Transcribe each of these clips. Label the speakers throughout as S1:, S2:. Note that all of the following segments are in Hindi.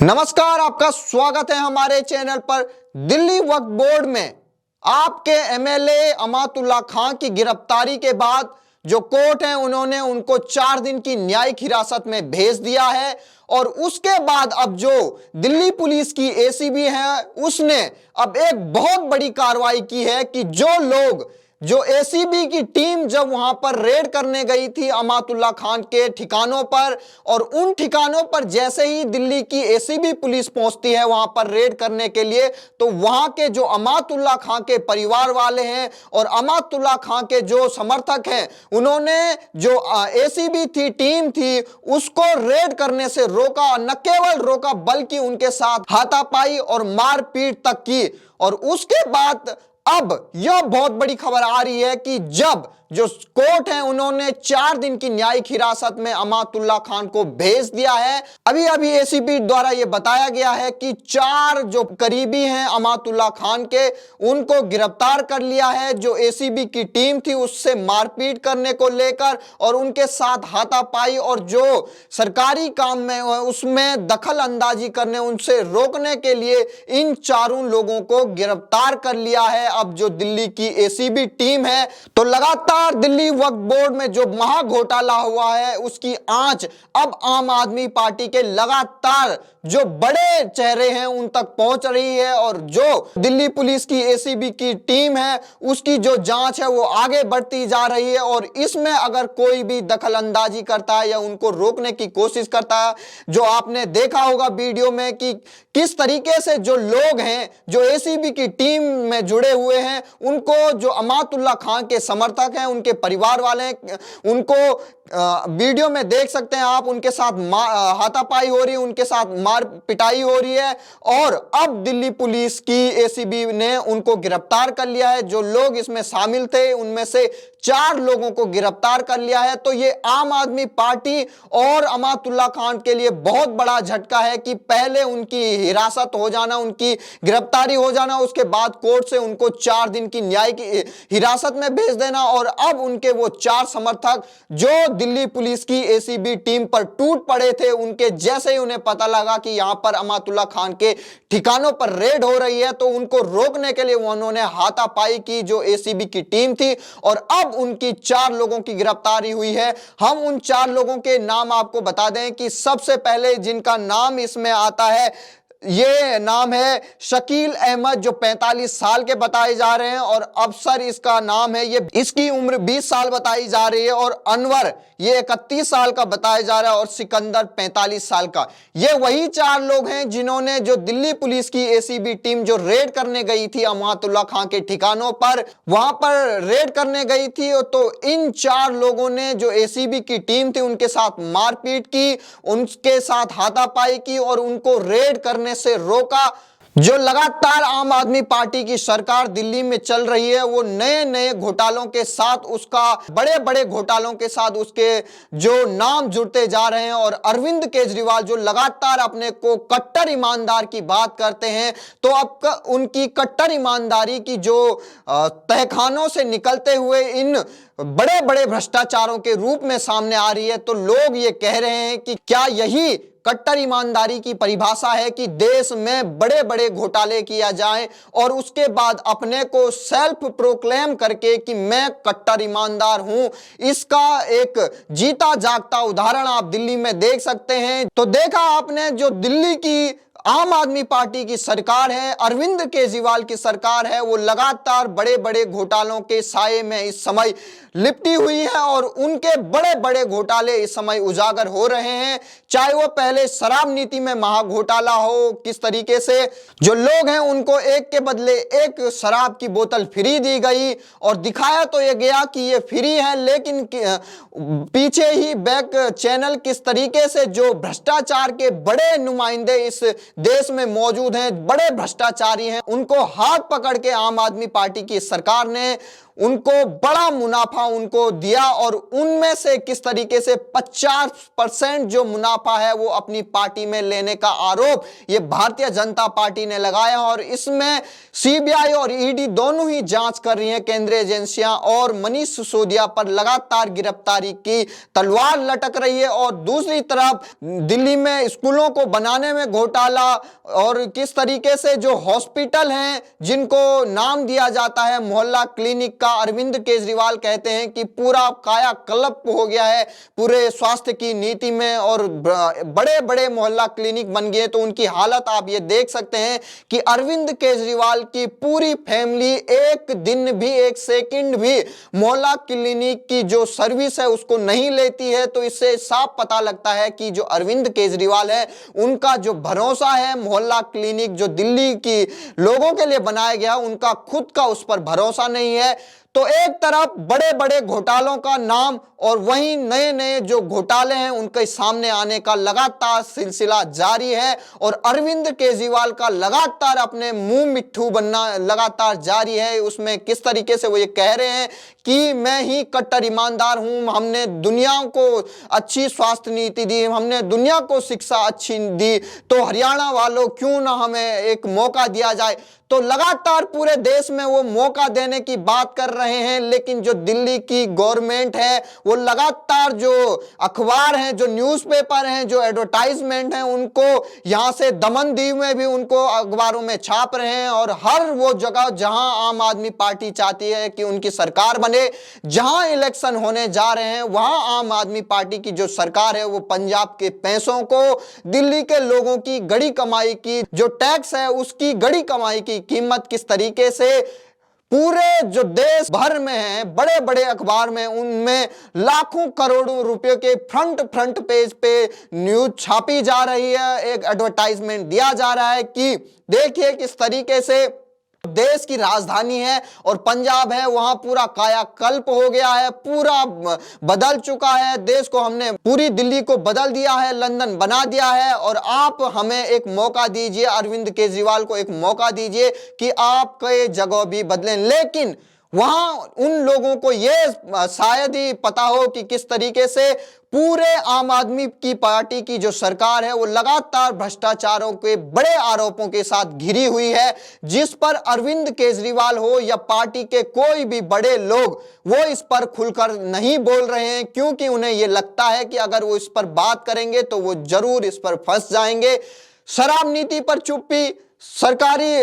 S1: नमस्कार, आपका स्वागत है हमारे चैनल पर। दिल्ली वक्फ बोर्ड में आपके एमएलए अमातुल्लाह खान की गिरफ्तारी के बाद जो कोर्ट है उन्होंने उनको 4 दिन की न्यायिक हिरासत में भेज दिया है। और उसके बाद अब जो दिल्ली पुलिस की एसीबी है उसने अब एक बहुत बड़ी कार्रवाई की है कि जो एसीबी की टीम जब वहां पर रेड करने गई थी अमातुल्लाह खान के ठिकानों पर, और उन ठिकानों पर जैसे ही दिल्ली की एसीबी पुलिस पहुंचती है वहां पर रेड करने के लिए, तो वहां के जो अमातुल्लाह खान के परिवार वाले हैं और अमातुल्लाह खान के जो समर्थक हैं उन्होंने जो एसीबी थी टीम थी उसको रेड करने से रोका। न केवल रोका बल्कि उनके साथ हाथापाई और मारपीट तक की। और उसके बाद अब यह बहुत बड़ी खबर आ रही है कि जब जो कोर्ट है उन्होंने 4 दिन की न्यायिक हिरासत में अमातुल्लाह खान को भेज दिया है। अभी अभी एसीबी द्वारा यह बताया गया है कि 4 जो करीबी हैं अमातुल्लाह खान के उनको गिरफ्तार कर लिया है। जो एसीबी की टीम थी उससे मारपीट करने को लेकर और उनके साथ हाथापाई और जो सरकारी काम में उसमें दखल अंदाजी करने उनसे रोकने के लिए इन चारों लोगों को गिरफ्तार कर लिया है अब जो दिल्ली की एसीबी टीम है। तो लगातार दिल्ली वक्फ बोर्ड में जो महा घोटाला हुआ है उसकी आंच अब आम आदमी पार्टी के लगातार जो बड़े चेहरे हैं उन तक पहुंच रही है। और जो दिल्ली पुलिस की एसीबी की टीम है उसकी जो जांच है वो आगे बढ़ती जा रही है। और इसमें अगर कोई भी दखल अंदाजी करता है या उनको रोकने की कोशिश करता है, जो आपने देखा होगा वीडियो में कि किस तरीके से जो लोग हैं जो एसीबी की टीम में जुड़े हुए हैं उनको जो अमातुल्लाह खान के समर्थक हैं उनके परिवार वाले हैं उनको वीडियो में देख सकते हैं आप, उनके साथ हाथापाई हो रही है, उनके साथ मार पिटाई हो रही है। और अब दिल्ली पुलिस की एसीबी ने उनको गिरफ्तार कर लिया है। जो लोग इसमें शामिल थे उनमें से 4 लोगों को गिरफ्तार कर लिया है। तो ये आम आदमी पार्टी और अमातुल्लाह खान के लिए बहुत बड़ा झटका है कि पहले उनकी हिरासत हो जाना, उनकी गिरफ्तारी हो जाना, उसके बाद कोर्ट से उनको 4 दिन की न्यायिक हिरासत में भेज देना। और अब उनके वो 4 समर्थक जो दिल्ली पुलिस की एसीबी टीम पर टूट पड़े थे, उनके जैसे ही उन्हें पता लगा कि यहां पर अमातुल्लाह खान के ठिकानों पर रेड हो रही है तो उनको रोकने के लिए उन्होंने हाथापाई की जो एसीबी की टीम थी। और अब उनकी 4 लोगों की गिरफ्तारी हुई है। हम उन 4 लोगों के नाम आपको बता दें कि सबसे पहले जिनका नाम इसमें आता है ये नाम है शकील अहमद जो 45 साल के बताए जा रहे हैं, और अफसर इसका नाम है, ये इसकी उम्र 20 साल बताई जा रही है, और अनवर ये 31 साल का बताया जा रहा है, और सिकंदर 45 साल का। ये वही 4 लोग हैं जिन्होंने जो दिल्ली पुलिस की एसीबी टीम जो रेड करने गई थी अमातुल्लाह खान के ठिकानों पर, वहां पर रेड करने गई थी। तो इन 4 लोगों ने जो एसीबी की टीम थी उनके साथ मारपीट की, उनके साथ हाथापाई की और उनको रेड करने से रोका। जो लगातार आम आदमी पार्टी की सरकार दिल्ली में चल रही है वो नए नए घोटालों के साथ, उसका बड़े बड़े घोटालों के साथ उसके जो नाम जुड़ते जा रहे हैं। और अरविंद केजरीवाल जो लगातार अपने को कट्टर ईमानदार की बात करते हैं, तो अब उनकी कट्टर ईमानदारी की जो तहखानों से निकलते हुए इन बड़े बड़े भ्रष्टाचारों के रूप में सामने आ रही है। तो लोग ये कह रहे हैं कि क्या यही कट्टर ईमानदारी की परिभाषा है कि देश में बड़े बड़े घोटाले किया जाए और उसके बाद अपने को सेल्फ प्रोक्लेम करके कि मैं कट्टर ईमानदार हूं। इसका एक जीता जागता उदाहरण आप दिल्ली में देख सकते हैं। तो देखा आपने जो दिल्ली की आम आदमी पार्टी की सरकार है, अरविंद केजरीवाल की सरकार है, वो लगातार बड़े बड़े घोटालों के साये में इस समय लिपटी हुई है और उनके बड़े बड़े घोटाले इस समय उजागर हो रहे हैं। चाहे वो पहले शराब नीति में महा घोटाला हो, किस तरीके से जो लोग हैं उनको एक के बदले एक शराब की बोतल फ्री दी गई और दिखाया तो ये गया कि ये फ्री है, लेकिन पीछे ही बैक चैनल किस तरीके से जो भ्रष्टाचार के बड़े नुमाइंदे इस देश में मौजूद हैं, बड़े भ्रष्टाचारी हैं, उनको हाथ पकड़ के आम आदमी पार्टी की सरकार ने उनको बड़ा मुनाफा उनको दिया और उनमें से किस तरीके से 50% जो मुनाफा है वो अपनी पार्टी में लेने का आरोप ये भारतीय जनता पार्टी ने लगाया। और इसमें सीबीआई और ईडी दोनों ही जांच कर रही हैं, केंद्रीय एजेंसियां, और मनीष सिसोदिया पर लगातार गिरफ्तारी की तलवार लटक रही है। और दूसरी तरफ दिल्ली में स्कूलों को बनाने में घोटाला और किस तरीके से जो हॉस्पिटल हैं जिनको नाम दिया जाता है मोहल्ला क्लिनिक का, अरविंद केजरीवाल कहते हैं कि पूरा कायाकल्प हो गया है पूरे स्वास्थ्य की नीति में और बड़े बड़े मोहल्ला क्लिनिक बन गए। तो उनकी हालत आप ये देख सकते हैं कि अरविंद केजरीवाल की पूरी फैमिली एक दिन भी, एक सेकंड भी मोहल्ला क्लिनिक की जो सर्विस है उसको नहीं लेती है। तो इससे साफ पता लगता है कि जो अरविंद केजरीवाल है उनका जो भरोसा है मोहल्ला क्लिनिक जो दिल्ली की लोगों के लिए बनाया गया, उनका खुद का उस पर भरोसा नहीं है। तो एक तरफ बड़े बड़े घोटालों का नाम और वहीं नए नए जो घोटाले हैं उनके सामने आने का लगातार सिलसिला जारी है और अरविंद केजरीवाल का लगातार अपने मुंह मिट्ठू बनना लगातार जारी है। उसमें किस तरीके से वो ये कह रहे हैं कि मैं ही कट्टर ईमानदार हूं, हमने दुनिया को अच्छी स्वास्थ्य नीति दी, हमने दुनिया को शिक्षा अच्छी दी, तो हरियाणा वालों क्यों ना हमें एक मौका दिया जाए। तो लगातार पूरे देश में वो मौका देने की बात कर रहे हैं, लेकिन जो दिल्ली की गवर्नमेंट है वो लगातार जो अखबार हैं, जो न्यूज़पेपर हैं, जो एडवर्टाइजमेंट हैं, उनको यहां से दमनदीव में भी उनको अखबारों में छाप रहे हैं। और हर वो जगह जहां आम आदमी पार्टी चाहती है कि उनकी सरकार बने, जहां इलेक्शन होने जा रहे हैं, वहां आम आदमी पार्टी की जो सरकार है वो पंजाब के पैसों को, दिल्ली के लोगों की गड़ी कमाई की जो टैक्स है उसकी गड़ी कमाई की कीमत किस तरीके से पूरे जो देश भर में है बड़े बड़े अखबार में उनमें लाखों करोड़ों रुपए के फ्रंट पेज पे न्यूज छापी जा रही है, एक एडवर्टाइजमेंट दिया जा रहा है कि देखिए किस तरीके से देश की राजधानी है और पंजाब है, वहां पूरा कायाकल्प हो गया है, पूरा बदल चुका है देश को, हमने पूरी दिल्ली को बदल दिया है, लंदन बना दिया है। और आप हमें एक मौका दीजिए, अरविंद केजरीवाल को एक मौका दीजिए कि आपके जगह भी बदलें। लेकिन वहां उन लोगों को यह शायद ही पता हो कि किस तरीके से पूरे आम आदमी की पार्टी की जो सरकार है वो लगातार भ्रष्टाचारों के बड़े आरोपों के साथ घिरी हुई है, जिस पर अरविंद केजरीवाल हो या पार्टी के कोई भी बड़े लोग वो इस पर खुलकर नहीं बोल रहे हैं, क्योंकि उन्हें यह लगता है कि अगर वो इस पर बात करेंगे तो वो जरूर इस पर फंस जाएंगे। शराब नीति पर चुप्पी, सरकारी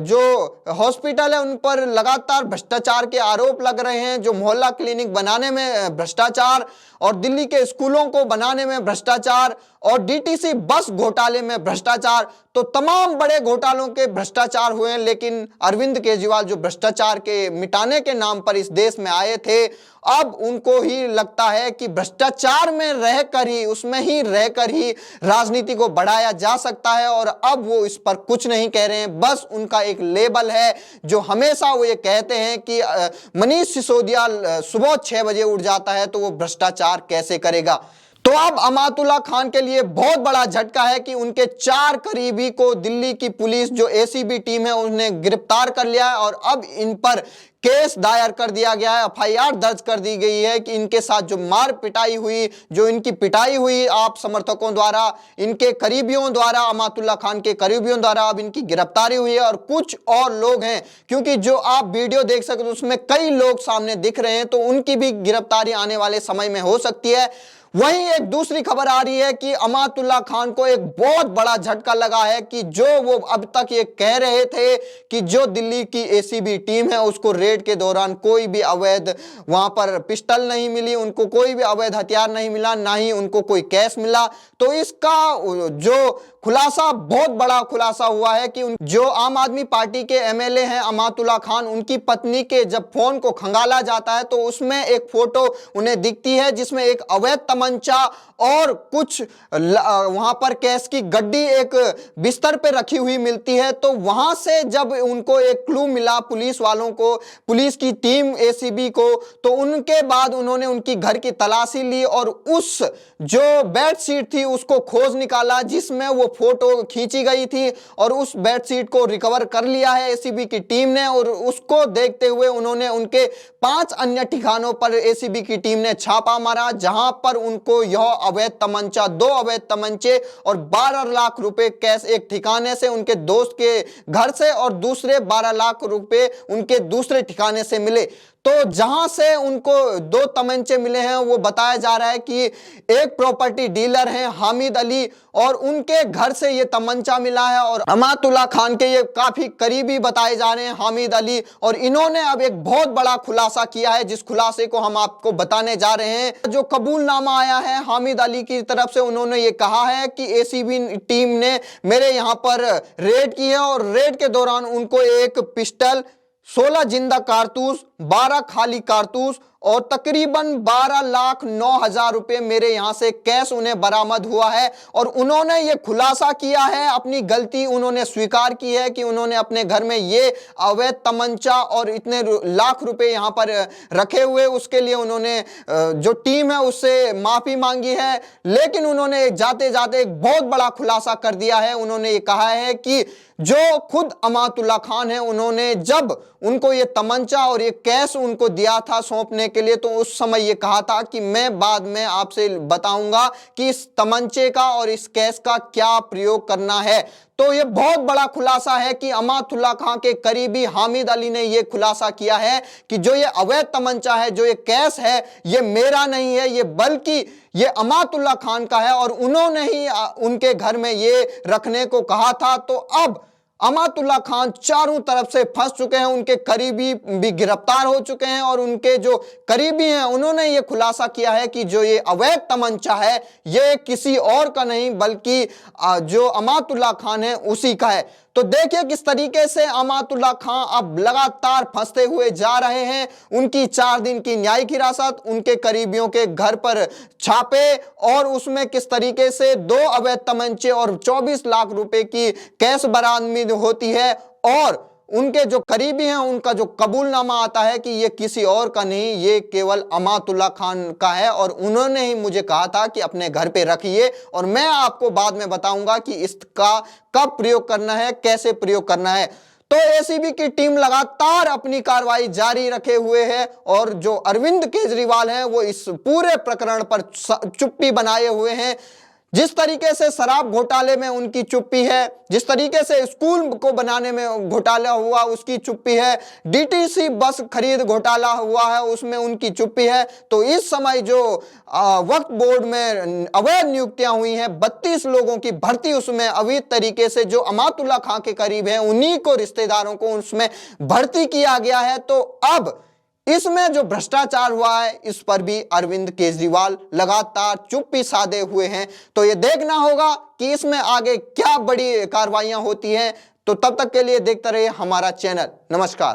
S1: जो हॉस्पिटल है उन पर लगातार भ्रष्टाचार के आरोप लग रहे हैं, जो मोहल्ला क्लिनिक बनाने में भ्रष्टाचार और दिल्ली के स्कूलों को बनाने में भ्रष्टाचार और डीटीसी बस घोटाले में भ्रष्टाचार, तो तमाम बड़े घोटालों के भ्रष्टाचार हुए हैं। लेकिन अरविंद केजरीवाल जो भ्रष्टाचार के मिटाने के नाम पर इस देश में आए थे, अब उनको ही लगता है कि भ्रष्टाचार में रहकर ही, उसमें ही रहकर ही राजनीति को बढ़ाया जा सकता है। और अब वो इस पर कुछ नहीं कह रहे हैं, बस उनका एक लेबल है जो हमेशा वो ये कहते हैं कि मनीष सिसोदिया सुबह 6 बजे उठ जाता है तो वो भ्रष्टाचार कैसे करेगा। तो अब अमातुल्ला खान के लिए बहुत बड़ा झटका है कि उनके 4 करीबी को दिल्ली की पुलिस जो एसीबी टीम है उसने गिरफ्तार कर लिया है और अब इन पर केस दायर कर दिया गया है, एफआईआर दर्ज कर दी गई है कि इनके साथ जो मार पिटाई हुई, जो इनकी पिटाई हुई आप समर्थकों द्वारा, इनके करीबियों द्वारा, अमातुल्ला खान के करीबियों द्वारा अब इनकी गिरफ्तारी हुई है। और कुछ और लोग हैं, क्योंकि जो आप वीडियो देख सकते हो उसमें कई लोग सामने दिख रहे हैं, तो उनकी भी गिरफ्तारी आने वाले समय में हो सकती है। वहीं एक दूसरी खबर आ रही है कि अमातुल्ला खान को एक बहुत बड़ा झटका लगा है कि जो वो अब तक ये कह रहे थे कि जो दिल्ली की एसीबी टीम है उसको रेड के दौरान कोई भी अवैध वहां पर पिस्टल नहीं मिली, उनको कोई भी अवैध हथियार नहीं मिला, ना ही उनको कोई कैश मिला। तो इसका जो खुलासा, बहुत बड़ा खुलासा हुआ है कि जो आम आदमी पार्टी के एमएलए हैं अमातुल्ला खान, उनकी पत्नी के जब फोन को खंगाला जाता है तो उसमें एक फोटो उन्हें दिखती है जिसमें एक अवैध तमंचा और कुछ वहां पर कैश की गड्डी एक बिस्तर पे रखी हुई मिलती है। तो वहां से जब उनको एक क्लू मिला पुलिस वालों को, पुलिस की टीम एसीबी को, तो उनके बाद उन्होंने उनकी घर की तलाशी ली और उस जो बेडशीट थी उसको खोज निकाला जिसमें वो फोटो खींची गई थी और उस बेडशीट को रिकवर कर लिया है एसीबी की टीम ने। और उसको देखते हुए उन्होंने उनके 5 अन्य ठिकानों पर एसीबी की टीम ने छापा मारा, जहां पर उनको यह अवैध तमंचा, 2 अवैध तमंचे और 12 लाख रुपए कैश एक ठिकाने से उनके दोस्त के घर से और दूसरे 12 लाख रुपए उनके दूसरे ठिकाने से मिले। तो जहां से उनको 2 तमंचे मिले हैं वो बताया जा रहा है कि एक प्रॉपर्टी डीलर हैं हामिद अली, और उनके घर से ये तमंचा मिला है। और अमातुल्लाह खान के ये काफी करीबी बताए जा रहे हैं हामिद अली, और इन्होंने अब एक बहुत बड़ा खुलासा किया है, जिस खुलासे को हम आपको बताने जा रहे हैं। जो कबूलनामा आया है हामिद अली की तरफ से, उन्होंने ये कहा है कि एसीबी टीम ने मेरे यहां पर रेड की है और रेड के दौरान उनको एक पिस्टल, 16 जिंदा कारतूस, 12 खाली कारतूस और तकरीबन 12,09,000 रुपए मेरे यहां से कैश उन्हें बरामद हुआ है। और उन्होंने ये खुलासा किया है, अपनी गलती उन्होंने स्वीकार की है कि उन्होंने अपने घर में ये अवैध तमंचा और इतने लाख रुपए यहां पर रखे हुए, उसके लिए उन्होंने जो टीम है उससे माफी मांगी है। लेकिन उन्होंने जाते जाते एक बहुत बड़ा खुलासा कर दिया है। उन्होंने ये कहा है कि जो खुद अमातुल्लाह खान है, उन्होंने जब उनको ये तमंचा और ये कैश उनको दिया था सौंपने के लिए, तो उस समय ये कहा था कि मैं बाद में आपसे बताऊंगा कि इस तमंचे का और इस कैश का क्या प्रयोग करना है। तो ये बहुत बड़ा खुलासा है कि अमातुल्लाह खान के करीबी हामिद अली ने ये खुलासा किया है कि जो ये अवैध तमंचा है, जो ये कैश है, ये मेरा नहीं है, ये बल्कि ये अमातुल्लाह खान का है और उन्होंने ही उनके घर में ये रखने को कहा था। तो अब अमातुल्लाह खान चारों तरफ से फंस चुके हैं, उनके करीबी भी गिरफ्तार हो चुके हैं और उनके जो करीबी हैं उन्होंने ये खुलासा किया है कि जो ये अवैध तमंचा है ये किसी और का नहीं बल्कि जो अमातुल्लाह खान है उसी का है। तो देखिए किस तरीके से अमातुल्लाह खान अब लगातार फंसते हुए जा रहे हैं। उनकी 4 दिन की न्यायिक हिरासत, उनके करीबियों के घर पर छापे और उसमें किस तरीके से 2 अवैध तमंचे और 24 लाख रुपए की कैश बरामद होती है, और उनके जो करीबी हैं उनका जो कबूलनामा आता है कि ये किसी और का नहीं, ये केवल अमातुल्लाह खान का है और उन्होंने ही मुझे कहा था कि अपने घर पे रखिए और मैं आपको बाद में बताऊंगा कि इसका कब प्रयोग करना है, कैसे प्रयोग करना है। तो एसीबी की टीम लगातार अपनी कार्रवाई जारी रखे हुए है और जो अरविंद केजरीवाल हैं वो इस पूरे प्रकरण पर चुप्पी बनाए हुए हैं। जिस तरीके से शराब घोटाले में उनकी चुप्पी है, जिस तरीके से स्कूल को बनाने में घोटाला हुआ उसकी चुप्पी है, डीटीसी बस खरीद घोटाला हुआ है उसमें उनकी चुप्पी है, तो इस समय जो वक्फ बोर्ड में अवैध नियुक्तियां हुई हैं 32 लोगों की भर्ती उसमें अवैध तरीके से जो अमातुल्लाह खान के करीब हैं उन्हीं को रिश्तेदारों को उसमें भर्ती किया गया है। तो अब इसमें जो भ्रष्टाचार हुआ है इस पर भी अरविंद केजरीवाल लगातार चुप्पी साधे हुए हैं। तो ये देखना होगा कि इसमें आगे क्या बड़ी कार्रवाइयां होती हैं। तो तब तक के लिए देखते रहिए हमारा चैनल। नमस्कार।